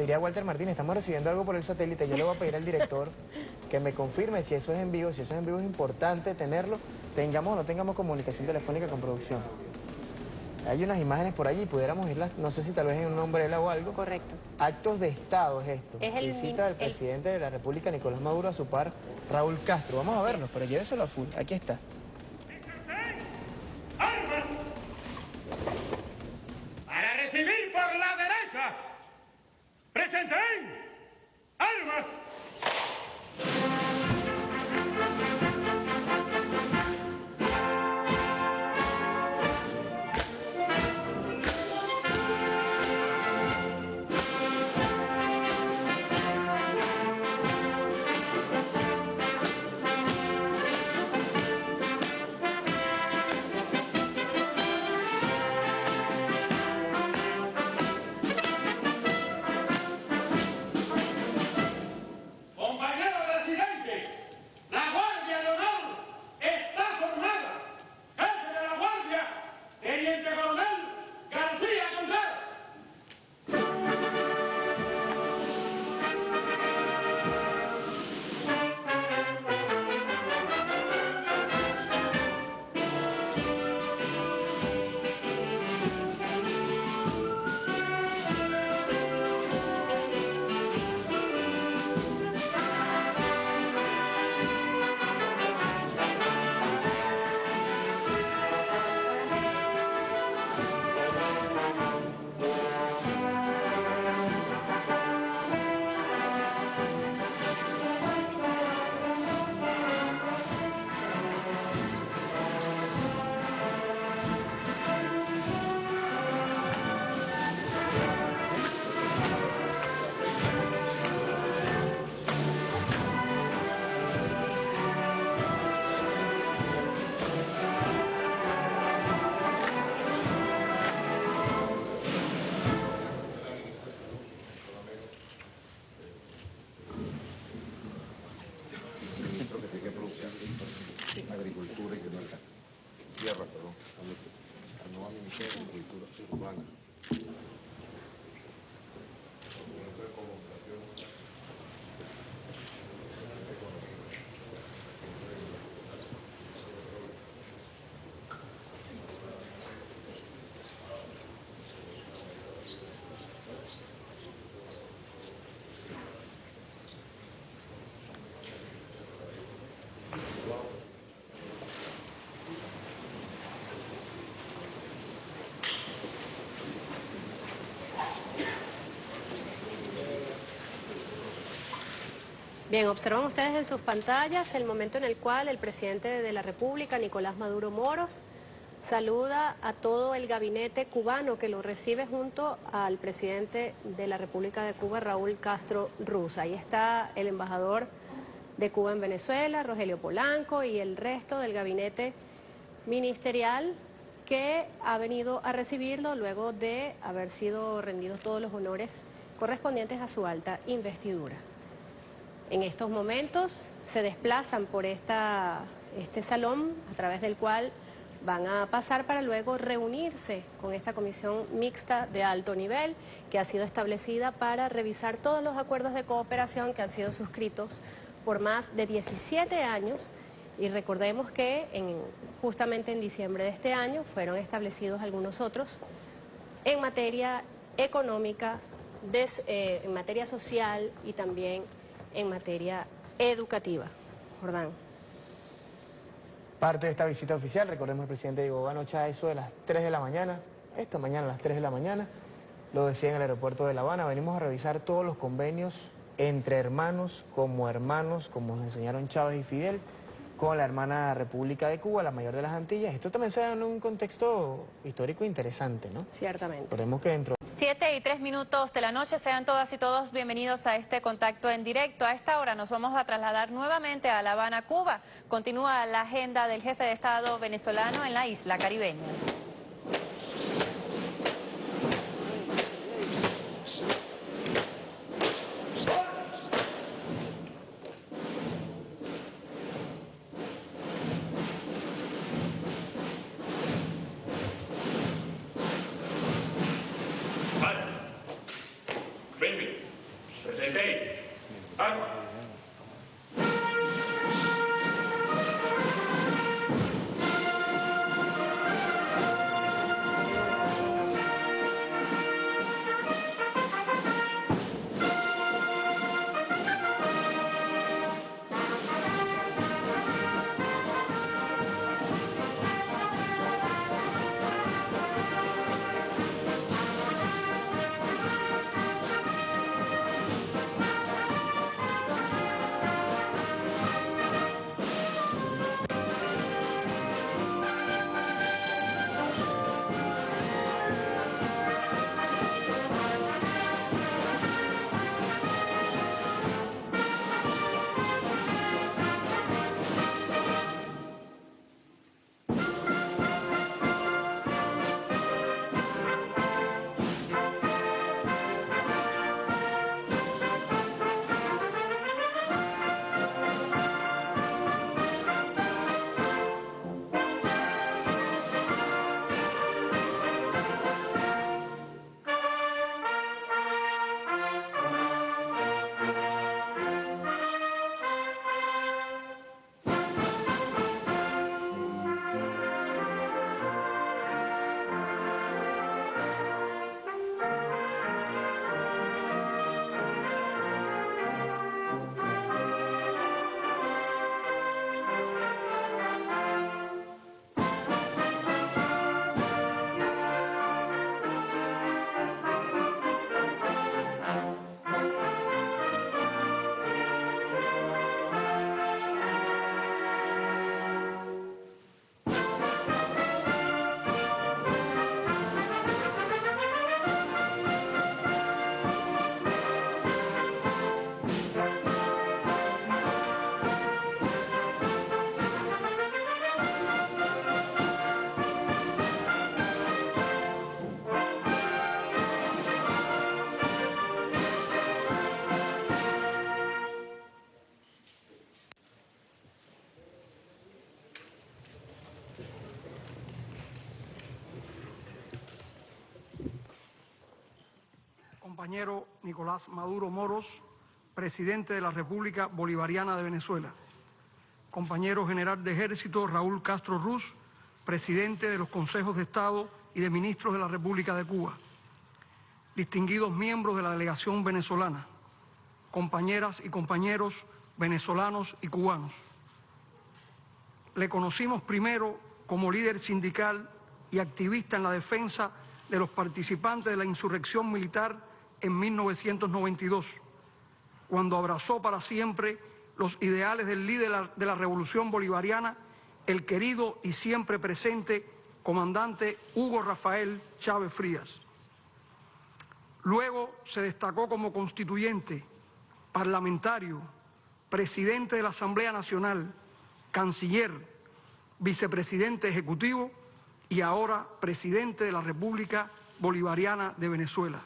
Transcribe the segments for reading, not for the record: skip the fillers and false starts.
pediría a Walter Martínez, estamos recibiendo algo por el satélite, yo le voy a pedir al director que me confirme si eso es en vivo, si eso es en vivo es importante tenerlo, tengamos o no tengamos comunicación telefónica con producción. Hay unas imágenes por allí, pudiéramos irlas, no sé si tal vez en un umbrella o algo. Correcto. Actos de Estado es esto. Es el Visita del presidente de la República, Nicolás Maduro, a su par, Raúl Castro. Vamos a verlos, pero lléveselo a full. Aquí está. ¡Armas! Para recibir por la derecha. ¡Presenten! ¡Armas! Agricultura y tierra, perdón, al nuevo Ministerio de Agricultura Urbana. Bien, observan ustedes en sus pantallas el momento en el cual el presidente de la República, Nicolás Maduro Moros, saluda a todo el gabinete cubano que lo recibe junto al presidente de la República de Cuba, Raúl Castro Ruz. Ahí está el embajador de Cuba en Venezuela, Rogelio Polanco, y el resto del gabinete ministerial que ha venido a recibirlo luego de haber sido rendidos todos los honores correspondientes a su alta investidura. En estos momentos se desplazan por este salón a través del cual van a pasar para luego reunirse con esta comisión mixta de alto nivel que ha sido establecida para revisar todos los acuerdos de cooperación que han sido suscritos por más de 17 años. Y recordemos que justamente en diciembre de este año fueron establecidos algunos otros en materia económica, en materia social y también en materia educativa. Jordán. Parte de esta visita oficial, recordemos, el presidente llegó anoche a eso de las 3 de la mañana, esta mañana a las 3 de la mañana, lo decía en el aeropuerto de La Habana. Venimos a revisar todos los convenios entre hermanos, como nos enseñaron Chávez y Fidel, con la hermana República de Cuba, la mayor de las Antillas. Esto también se da en un contexto histórico interesante, ¿no? Ciertamente. Recordemos que dentro... 7:03 de la noche, sean todas y todos bienvenidos a este contacto en directo. A esta hora nos vamos a trasladar nuevamente a La Habana, Cuba. Continúa la agenda del jefe de Estado venezolano en la isla caribeña. Presenten. Armas. Compañero Nicolás Maduro Moros, presidente de la República Bolivariana de Venezuela. Compañero general de Ejército Raúl Castro Ruz, presidente de los Consejos de Estado y de Ministros de la República de Cuba. Distinguidos miembros de la delegación venezolana, compañeras y compañeros venezolanos y cubanos. Le conocimos primero como líder sindical y activista en la defensa de los participantes de la insurrección militar en 1992, cuando abrazó para siempre los ideales del líder de la Revolución Bolivariana, el querido y siempre presente comandante Hugo Rafael Chávez Frías. Luego se destacó como constituyente, parlamentario, presidente de la Asamblea Nacional, canciller, vicepresidente ejecutivo y ahora presidente de la República Bolivariana de Venezuela.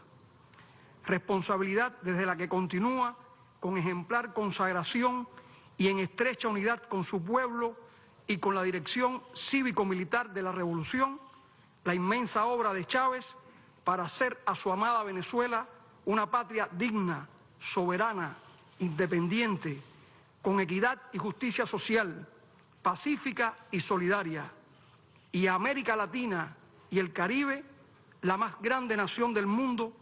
Responsabilidad desde la que continúa con ejemplar consagración y en estrecha unidad con su pueblo y con la dirección cívico-militar de la revolución, la inmensa obra de Chávez para hacer a su amada Venezuela una patria digna, soberana, independiente, con equidad y justicia social, pacífica y solidaria, y a América Latina y el Caribe, la más grande nación del mundo,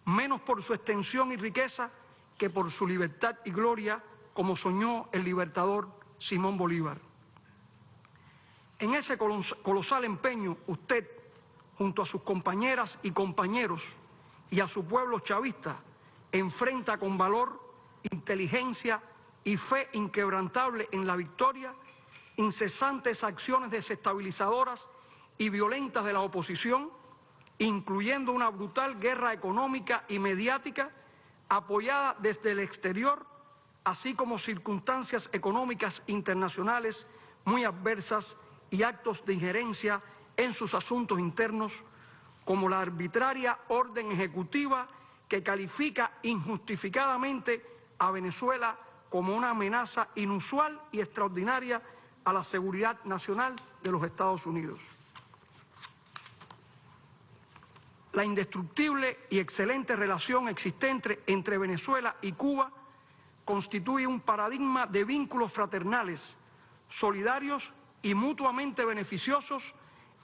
menos por su extensión y riqueza que por su libertad y gloria, como soñó el libertador Simón Bolívar. En ese colosal empeño, usted, junto a sus compañeras y compañeros y a su pueblo chavista, enfrenta con valor, inteligencia y fe inquebrantable en la victoria incesantes acciones desestabilizadoras y violentas de la oposición, incluyendo una brutal guerra económica y mediática apoyada desde el exterior, así como circunstancias económicas internacionales muy adversas y actos de injerencia en sus asuntos internos, como la arbitraria orden ejecutiva que califica injustificadamente a Venezuela como una amenaza inusual y extraordinaria a la seguridad nacional de los Estados Unidos. la indestructible y excelente relación existente entre Venezuela y Cuba constituye un paradigma de vínculos fraternales, solidarios y mutuamente beneficiosos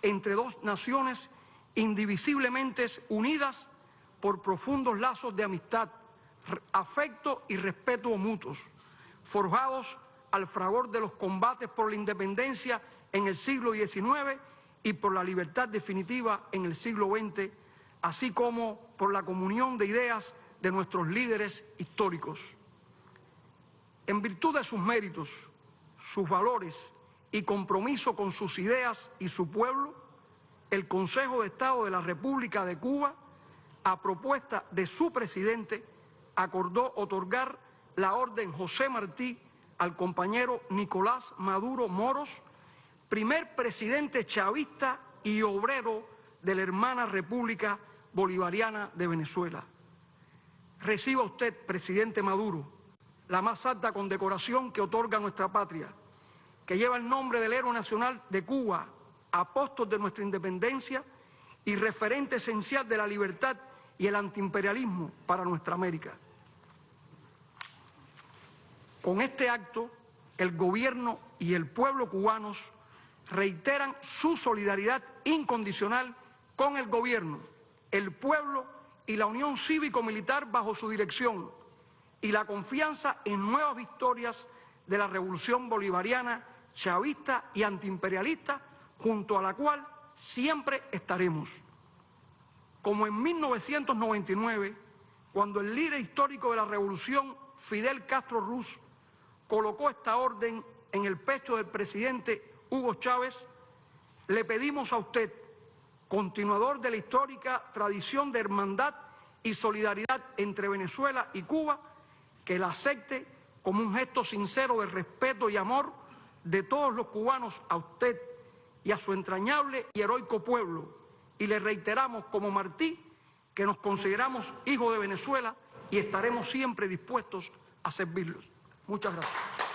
entre dos naciones indivisiblemente unidas por profundos lazos de amistad, afecto y respeto mutuos, forjados al fragor de los combates por la independencia en el siglo XIX y por la libertad definitiva en el siglo XX, así como por la comunión de ideas de nuestros líderes históricos. En virtud de sus méritos, sus valores y compromiso con sus ideas y su pueblo, el Consejo de Estado de la República de Cuba, a propuesta de su presidente, acordó otorgar la Orden José Martí al compañero Nicolás Maduro Moros, primer presidente chavista y obrero de la hermana República Bolivariana de Venezuela. Reciba usted, presidente Maduro, la más alta condecoración que otorga nuestra patria, que lleva el nombre del héroe nacional de Cuba, apóstol de nuestra independencia y referente esencial de la libertad y el antiimperialismo para nuestra América. Con este acto, el gobierno y el pueblo cubanos reiteran su solidaridad incondicional con el gobierno, el pueblo y la Unión Cívico-Militar bajo su dirección, y la confianza en nuevas victorias de la revolución bolivariana, chavista y antiimperialista, junto a la cual siempre estaremos. Como en 1999, cuando el líder histórico de la revolución, Fidel Castro Ruz, colocó esta orden en el pecho del presidente Hugo Chávez, le pedimos a usted, continuador de la histórica tradición de hermandad y solidaridad entre Venezuela y Cuba, que la acepte como un gesto sincero de respeto y amor de todos los cubanos a usted y a su entrañable y heroico pueblo, y le reiteramos como Martí que nos consideramos hijos de Venezuela y estaremos siempre dispuestos a servirlos. Muchas gracias.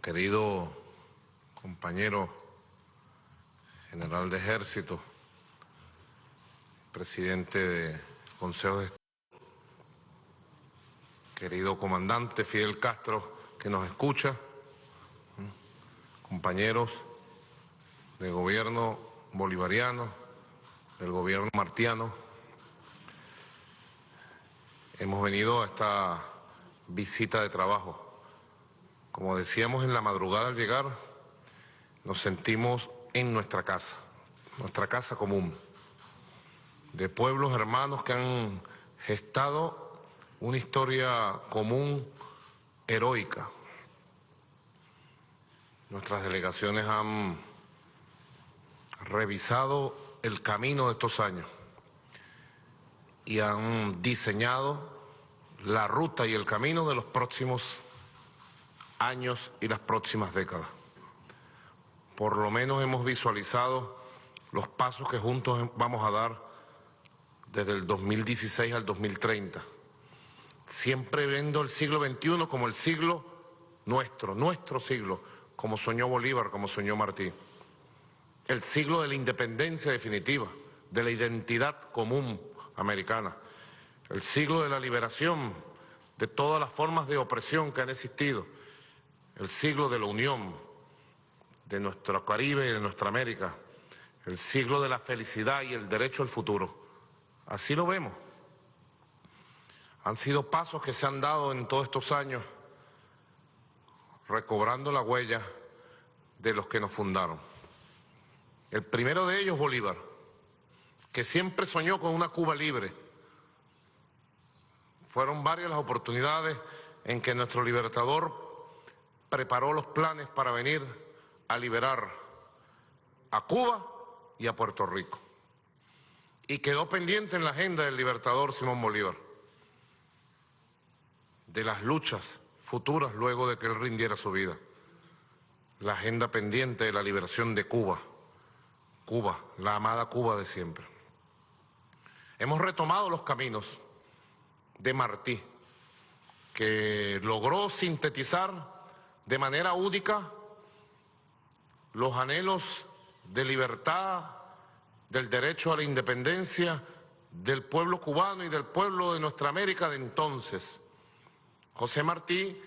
Querido compañero general de Ejército, presidente del Consejo de Estado, querido comandante Fidel Castro, que nos escucha, compañeros del gobierno bolivariano, del gobierno martiano, hemos venido a esta visita de trabajo. Como decíamos en la madrugada al llegar, nos sentimos en nuestra casa común, de pueblos hermanos que han gestado una historia común heroica. Nuestras delegaciones han revisado el camino de estos años y han diseñado la ruta y el camino de los próximos años y las próximas décadas. Por lo menos hemos visualizado los pasos que juntos vamos a dar desde el 2016 al 2030, siempre viendo el siglo XXI como el siglo nuestro siglo, como soñó Bolívar, como soñó Martí, el siglo de la independencia definitiva, de la identidad común americana, el siglo de la liberación de todas las formas de opresión que han existido, el siglo de la unión de nuestro Caribe y de nuestra América, el siglo de la felicidad y el derecho al futuro. Así lo vemos. Han sido pasos que se han dado en todos estos años, recobrando la huella de los que nos fundaron. El primero de ellos, Bolívar, que siempre soñó con una Cuba libre. Fueron varias las oportunidades en que nuestro libertador preparó los planes para venir a liberar a Cuba y a Puerto Rico. Y quedó pendiente en la agenda del libertador Simón Bolívar de las luchas futuras luego de que él rindiera su vida. La agenda pendiente de la liberación de Cuba. Cuba, la amada Cuba de siempre. Hemos retomado los caminos de Martí, que logró sintetizar de manera única los anhelos de libertad, del derecho a la independencia del pueblo cubano y del pueblo de nuestra América de entonces. José Martí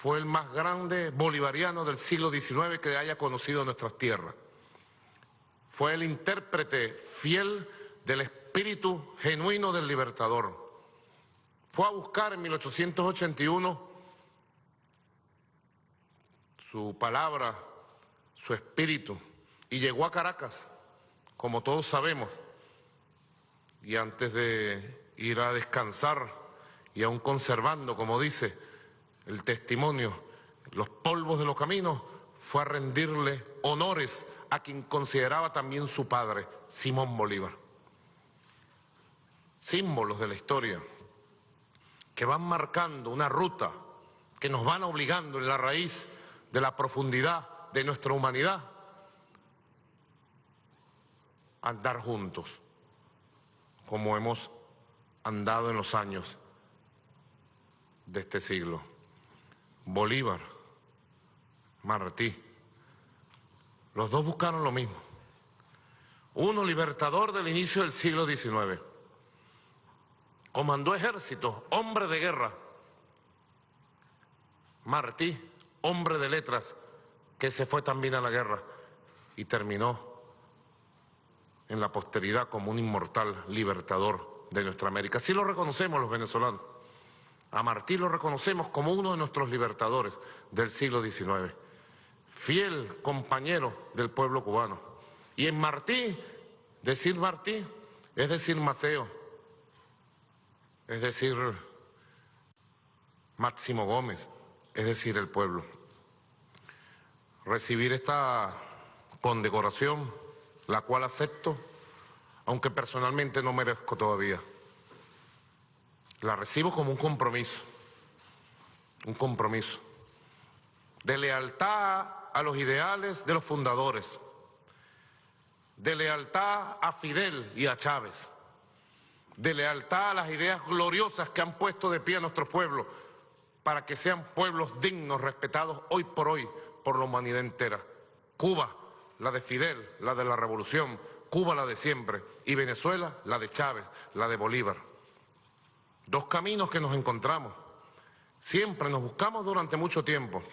fue el más grande bolivariano del siglo XIX que haya conocido nuestras tierras. Fue el intérprete fiel del espíritu genuino del libertador. Fue a buscar en 1881 su palabra, su espíritu, y llegó a Caracas, como todos sabemos, y antes de ir a descansar y aún conservando, como dice el testimonio, los polvos de los caminos, fue a rendirle honores a quien consideraba también su padre, Simón Bolívar. Símbolos de la historia que van marcando una ruta, que nos van obligando en la raíz de la profundidad de nuestra humanidad a andar juntos, como hemos andado en los años de este siglo. Bolívar, Martí, los dos buscaron lo mismo. Uno, libertador del inicio del siglo XIX. Comandó ejércitos, hombre de guerra. Martí, hombre de letras, que se fue también a la guerra y terminó en la posteridad como un inmortal libertador de nuestra América. Así lo reconocemos los venezolanos. A Martí lo reconocemos como uno de nuestros libertadores del siglo XIX, fiel compañero del pueblo cubano. Y en Martí, decir Martí es decir Maceo, es decir Máximo Gómez, es decir el pueblo. Recibir esta condecoración, la cual acepto, aunque personalmente no merezco todavía. La recibo como un compromiso de lealtad a los ideales de los fundadores, de lealtad a Fidel y a Chávez, de lealtad a las ideas gloriosas que han puesto de pie a nuestro pueblo para que sean pueblos dignos, respetados hoy por la humanidad entera. Cuba, la de Fidel, la de la revolución, Cuba la de siempre, y Venezuela, la de Chávez, la de Bolívar. Dos caminos que nos encontramos, siempre nos buscamos durante mucho tiempo,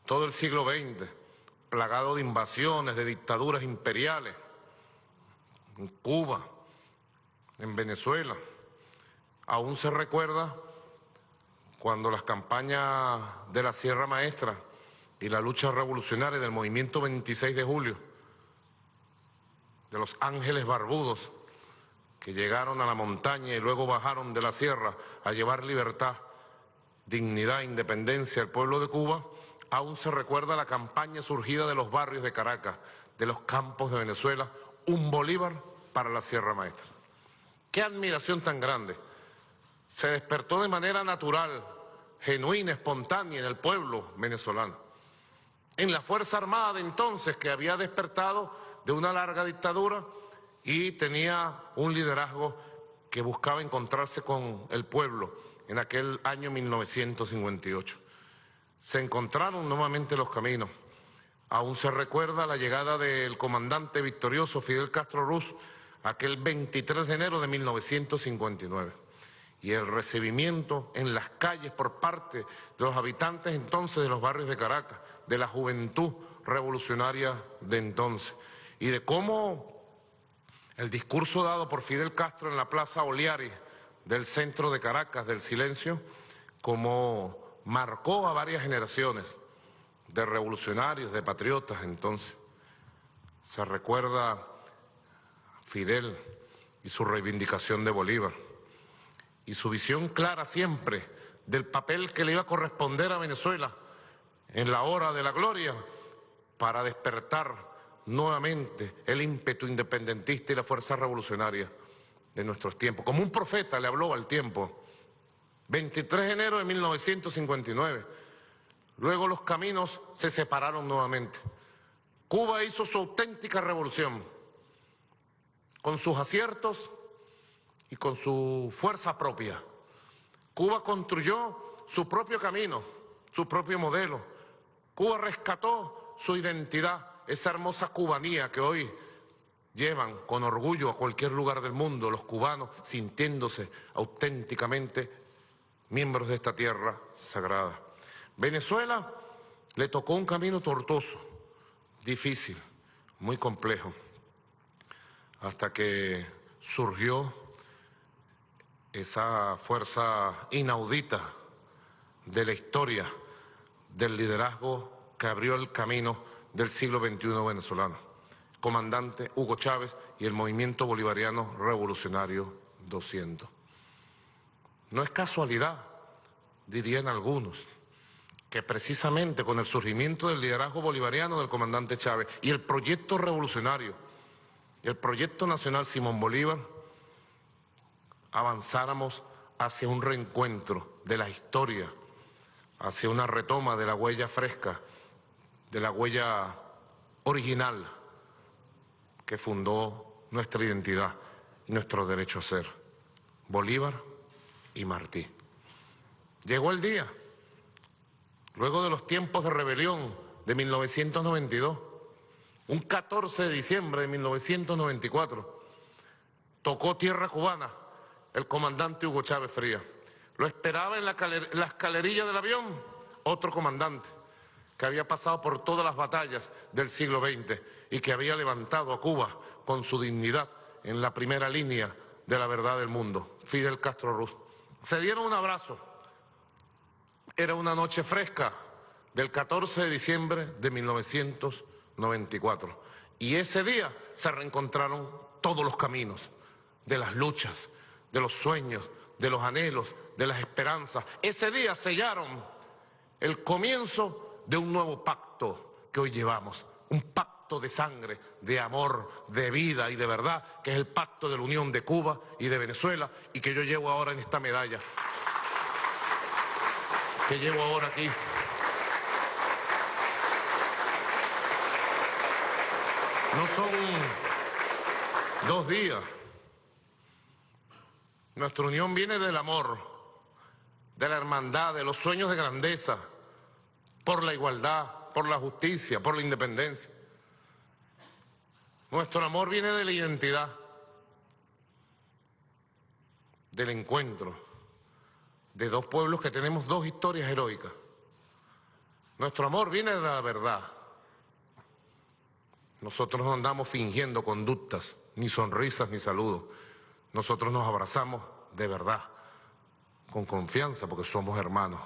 todo el siglo XX, plagado de invasiones, de dictaduras imperiales, en Cuba, en Venezuela. Aún se recuerda cuando las campañas de la Sierra Maestra y la lucha revolucionaria del movimiento 26 de julio, de los Ángeles Barbudos, que llegaron a la montaña y luego bajaron de la sierra a llevar libertad, dignidad, independencia al pueblo de Cuba. Aún se recuerda la campaña surgida de los barrios de Caracas, de los campos de Venezuela, un Bolívar para la Sierra Maestra. ¡Qué admiración tan grande! Se despertó de manera natural, genuina, espontánea en el pueblo venezolano, en la Fuerza Armada de entonces, que había despertado de una larga dictadura y tenía un liderazgo que buscaba encontrarse con el pueblo en aquel año 1958. Se encontraron nuevamente los caminos. Aún se recuerda la llegada del comandante victorioso Fidel Castro Ruz aquel 23 de enero de 1959. Y el recibimiento en las calles por parte de los habitantes entonces de los barrios de Caracas, de la juventud revolucionaria de entonces, y de cómo el discurso dado por Fidel Castro en la Plaza Oliari del centro de Caracas, del silencio, como marcó a varias generaciones de revolucionarios, de patriotas entonces. se recuerda a Fidel y su reivindicación de Bolívar y su visión clara siempre del papel que le iba a corresponder a Venezuela en la hora de la gloria para despertar nuevamente el ímpetu independentista y la fuerza revolucionaria de nuestros tiempos. Como un profeta le habló al tiempo. 23 de enero de 1959. Luego los caminos se separaron nuevamente. Cuba hizo su auténtica revolución, con sus aciertos y con su fuerza propia. Cuba construyó su propio camino, su propio modelo. Cuba rescató su identidad, esa hermosa cubanía que hoy llevan con orgullo a cualquier lugar del mundo los cubanos, sintiéndose auténticamente miembros de esta tierra sagrada. Venezuela le tocó un camino tortuoso, difícil, muy complejo, hasta que surgió esa fuerza inaudita de la historia del liderazgo que abrió el camino del siglo XXI venezolano, comandante Hugo Chávez y el movimiento bolivariano revolucionario 200. No es casualidad, dirían algunos, que precisamente con el surgimiento del liderazgo bolivariano del comandante Chávez y el proyecto revolucionario y el proyecto nacional Simón Bolívar, avanzáramos hacia un reencuentro de la historia, hacia una retoma de la huella fresca, de la huella original que fundó nuestra identidad y nuestro derecho a ser, Bolívar y Martí. Llegó el día, luego de los tiempos de rebelión de 1992, un 14 de diciembre de 1994, tocó tierra cubana el comandante Hugo Chávez Frías. Lo esperaba en la escalerilla del avión otro comandante que había pasado por todas las batallas del siglo XX y que había levantado a Cuba con su dignidad en la primera línea de la verdad del mundo, Fidel Castro Ruz. Se dieron un abrazo. Era una noche fresca del 14 de diciembre de 1994. Y ese día se reencontraron todos los caminos de las luchas, de los sueños, de los anhelos, de las esperanzas. Ese día sellaron el comienzo de un nuevo pacto que hoy llevamos, un pacto de sangre, de amor, de vida y de verdad, que es el pacto de la unión de Cuba y de Venezuela y que yo llevo ahora en esta medalla, que llevo ahora aquí. No son 2 días. Nuestra unión viene del amor, de la hermandad, de los sueños de grandeza, por la igualdad, por la justicia, por la independencia. Nuestro amor viene de la identidad, del encuentro de 2 pueblos que tenemos 2 historias heroicas. Nuestro amor viene de la verdad. Nosotros no andamos fingiendo conductas, ni sonrisas, ni saludos. Nosotros nos abrazamos de verdad, con confianza, porque somos hermanos.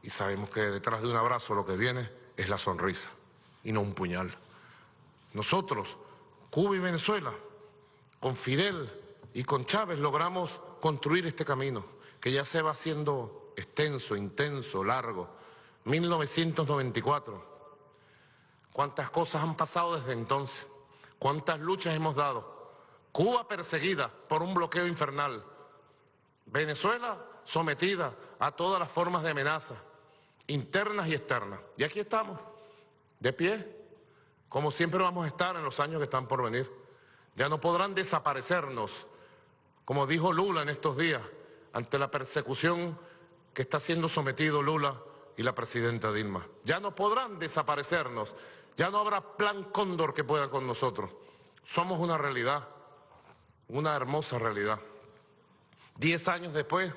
Y sabemos que detrás de un abrazo lo que viene es la sonrisa, y no un puñal. Nosotros, Cuba y Venezuela, con Fidel y con Chávez logramos construir este camino, que ya se va haciendo extenso, intenso, largo. 1994. ¿Cuántas cosas han pasado desde entonces? ¿Cuántas luchas hemos dado? Cuba perseguida por un bloqueo infernal. Venezuela sometida a todas las formas de amenaza, internas y externas. Y aquí estamos, de pie, como siempre vamos a estar en los años que están por venir. Ya no podrán desaparecernos, como dijo Lula en estos días, ante la persecución que está siendo sometido Lula y la presidenta Dilma. Ya no podrán desaparecernos, ya no habrá plan Cóndor que pueda con nosotros. Somos una realidad, una hermosa realidad. 10 años después,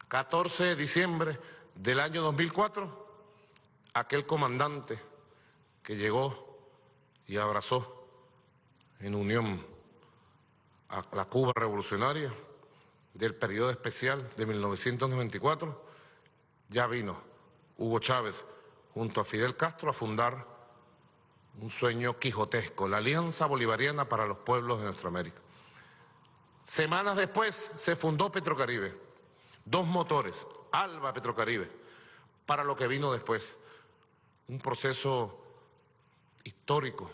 14 de diciembre del año 2004, aquel comandante que llegó y abrazó en unión a la Cuba revolucionaria del periodo especial de 1994, ya vino Hugo Chávez junto a Fidel Castro a fundar un sueño quijotesco, la Alianza Bolivariana para los Pueblos de nuestra América. Semanas después se fundó Petrocaribe, 2 motores, Alba Petrocaribe, para lo que vino después, un proceso histórico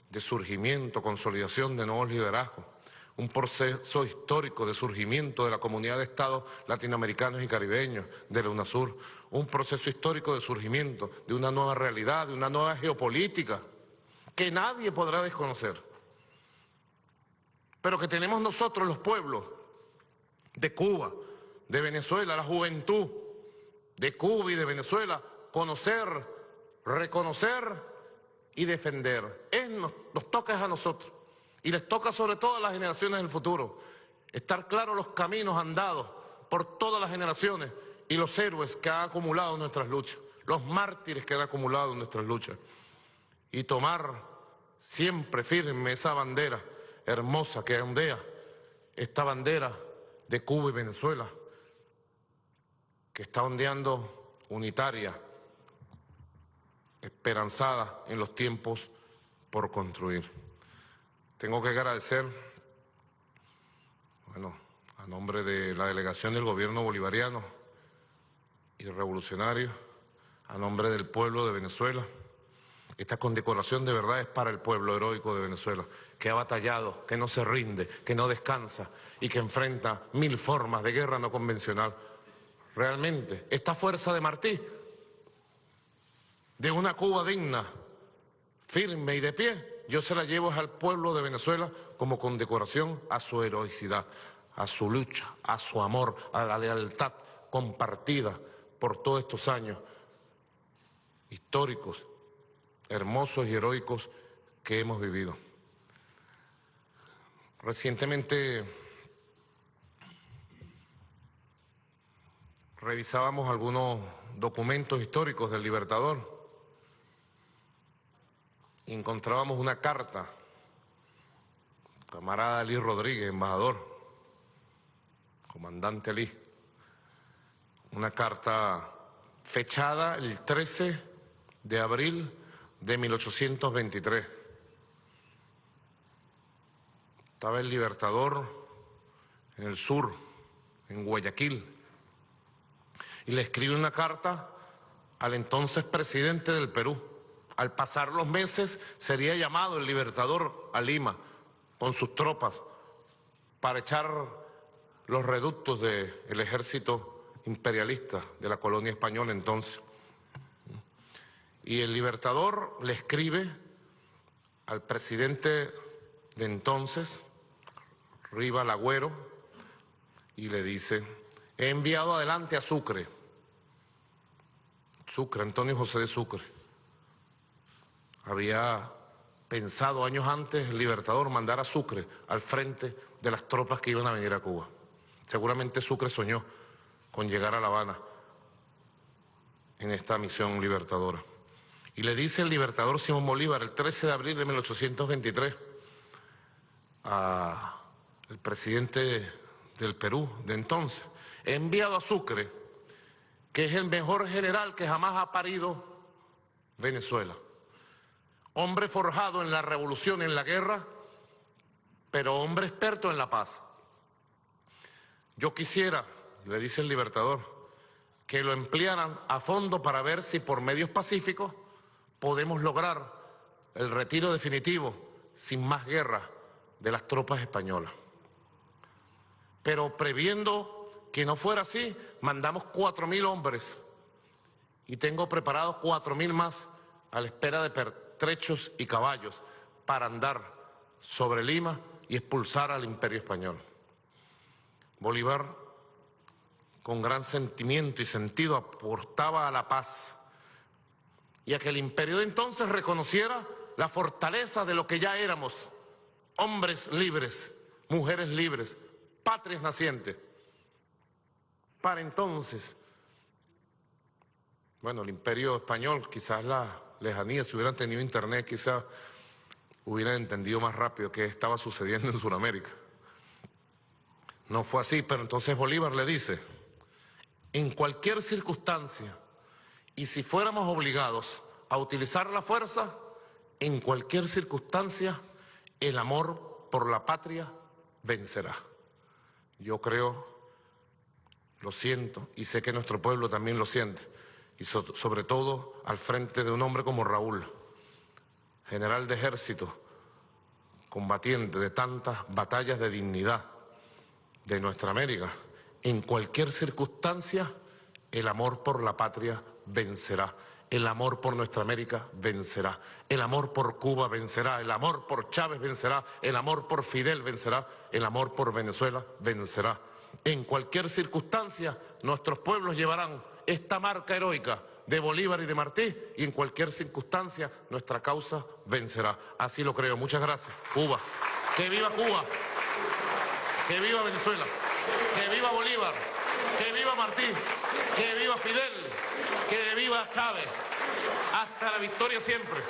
de surgimiento, consolidación de nuevos liderazgos, un proceso histórico de surgimiento de la comunidad de estados latinoamericanos y caribeños, de la UNASUR, un proceso histórico de surgimiento de una nueva realidad, de una nueva geopolítica que nadie podrá desconocer, pero que tenemos nosotros los pueblos de Cuba, de Venezuela, la juventud de Cuba y de Venezuela, conocer, reconocer y defender. Nos toca a nosotros y les toca sobre todo a las generaciones del futuro estar claros los caminos andados por todas las generaciones y los héroes que han acumulado en nuestras luchas, los mártires que han acumulado en nuestras luchas, y tomar siempre firme esa bandera hermosa que ondea, esta bandera de Cuba y Venezuela, que está ondeando unitaria, esperanzada en los tiempos por construir. Tengo que agradecer, a nombre de la delegación del gobierno bolivariano y revolucionario, a nombre del pueblo de Venezuela, esta condecoración de verdad es para el pueblo heroico de Venezuela, que ha batallado, que no se rinde, que no descansa y que enfrenta 1000 formas de guerra no convencional. Realmente, esta fuerza de Martí, de una Cuba digna, firme y de pie, yo se la llevo al pueblo de Venezuela como condecoración a su heroicidad, a su lucha, a su amor, a la lealtad compartida por todos estos años históricos, hermosos y heroicos que hemos vivido. Recientemente revisábamos algunos documentos históricos del Libertador y encontrábamos una carta, camarada Alí Rodríguez, embajador, comandante Alí, una carta fechada el 13 de abril de 1823. Estaba el Libertador en el sur, en Guayaquil, y le escribe una carta al entonces presidente del Perú. Al pasar los meses sería llamado el Libertador a Lima con sus tropas para echar los reductos del ejército imperialista de la colonia española entonces. Y el Libertador le escribe al presidente de entonces, Riva Lagüero, y le dice: he enviado adelante a Sucre, Antonio José de Sucre. Había pensado años antes el Libertador mandar a Sucre al frente de las tropas que iban a venir a Cuba. Seguramente Sucre soñó con llegar a La Habana en esta misión libertadora. Y le dice el Libertador Simón Bolívar el 13 de abril de 1823 al presidente del Perú de entonces: he enviado a Sucre, que es el mejor general que jamás ha parido Venezuela. Hombre forjado en la revolución, en la guerra, pero hombre experto en la paz. Yo quisiera, le dice el Libertador, que lo emplearan a fondo para ver si por medios pacíficos podemos lograr el retiro definitivo, sin más guerra, de las tropas españolas. Pero previendo que no fuera así, mandamos 4.000 hombres y tengo preparados 4.000 más a la espera de pertrechos y caballos para andar sobre Lima y expulsar al Imperio Español. Bolívar, con gran sentimiento y sentido, aportaba a la paz y a que el imperio de entonces reconociera la fortaleza de lo que ya éramos: hombres libres, mujeres libres, patrias nacientes. Para entonces, el imperio español, quizás la lejanía, si hubieran tenido internet, quizás hubieran entendido más rápido qué estaba sucediendo en Sudamérica. No fue así, pero entonces Bolívar le dice: en cualquier circunstancia, y si fuéramos obligados a utilizar la fuerza, En cualquier circunstancia, el amor por la patria vencerá. Yo creo, lo siento, y sé que nuestro pueblo también lo siente, y sobre todo al frente de un hombre como Raúl, general de ejército, combatiente de tantas batallas de dignidad de nuestra América. En cualquier circunstancia, el amor por la patria vencerá. El amor por nuestra América vencerá. El amor por Cuba vencerá. El amor por Chávez vencerá. El amor por Fidel vencerá. El amor por Venezuela vencerá. En cualquier circunstancia, nuestros pueblos llevarán esta marca heroica de Bolívar y de Martí, y en cualquier circunstancia nuestra causa vencerá. Así lo creo. Muchas gracias. Cuba. ¡Que viva Cuba! ¡Que viva Venezuela! ¡Que viva Bolívar! ¡Que viva Martí! ¡Que viva Fidel! ¡Que viva Chávez! ¡Hasta la victoria siempre!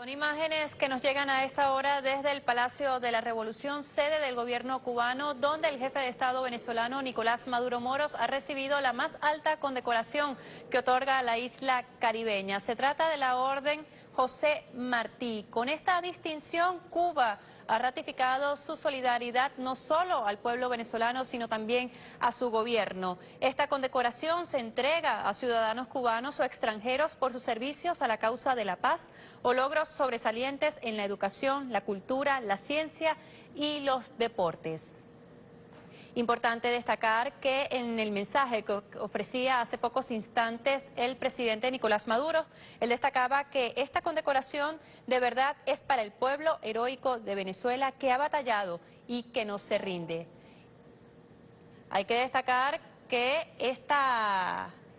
Son imágenes que nos llegan a esta hora desde el Palacio de la Revolución, sede del gobierno cubano, donde el jefe de Estado venezolano Nicolás Maduro Moros ha recibido la más alta condecoración que otorga la isla caribeña. Se trata de la Orden José Martí. Con esta distinción, Cuba ha ratificado su solidaridad no solo al pueblo venezolano, sino también a su gobierno. Esta condecoración se entrega a ciudadanos cubanos o extranjeros por sus servicios a la causa de la paz o logros sobresalientes en la educación, la cultura, la ciencia y los deportes. Importante destacar que en el mensaje que ofrecía hace pocos instantes el presidente Nicolás Maduro, él destacaba que esta condecoración de verdad es para el pueblo heroico de Venezuela que ha batallado y que no se rinde. Hay que destacar que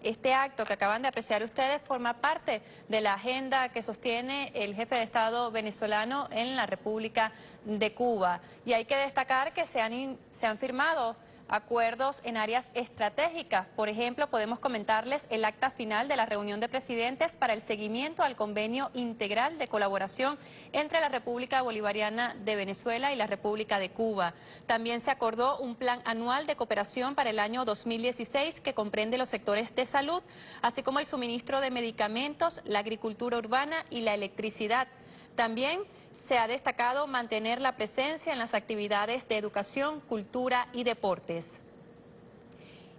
este acto que acaban de apreciar ustedes forma parte de la agenda que sostiene el jefe de Estado venezolano en la República de Cuba. Y hay que destacar que se han firmado acuerdos en áreas estratégicas. Por ejemplo, podemos comentarles el acta final de la reunión de presidentes para el seguimiento al convenio integral de colaboración entre la República Bolivariana de Venezuela y la República de Cuba. También se acordó un plan anual de cooperación para el año 2016 que comprende los sectores de salud, así como el suministro de medicamentos, la agricultura urbana y la electricidad. También se ha destacado mantener la presencia en las actividades de educación, cultura y deportes.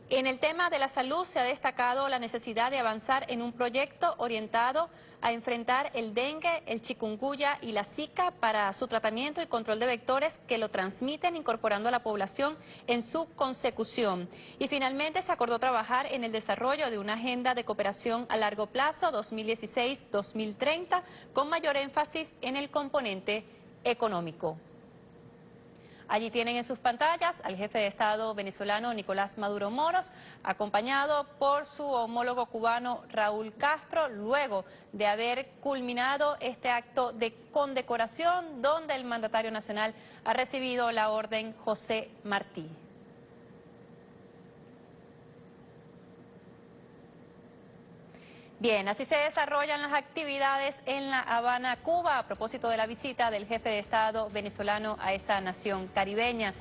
En el tema de la salud se ha destacado la necesidad de avanzar en un proyecto orientado a enfrentar el dengue, el chikungunya y la zika para su tratamiento y control de vectores que lo transmiten, incorporando a la población en su consecución. Y finalmente se acordó trabajar en el desarrollo de una agenda de cooperación a largo plazo 2016-2030 con mayor énfasis en el componente económico. Allí tienen en sus pantallas al jefe de Estado venezolano Nicolás Maduro Moros, acompañado por su homólogo cubano Raúl Castro, luego de haber culminado este acto de condecoración donde el mandatario nacional ha recibido la Orden José Martí. Bien, así se desarrollan las actividades en La Habana, Cuba, a propósito de la visita del jefe de Estado venezolano a esa nación caribeña.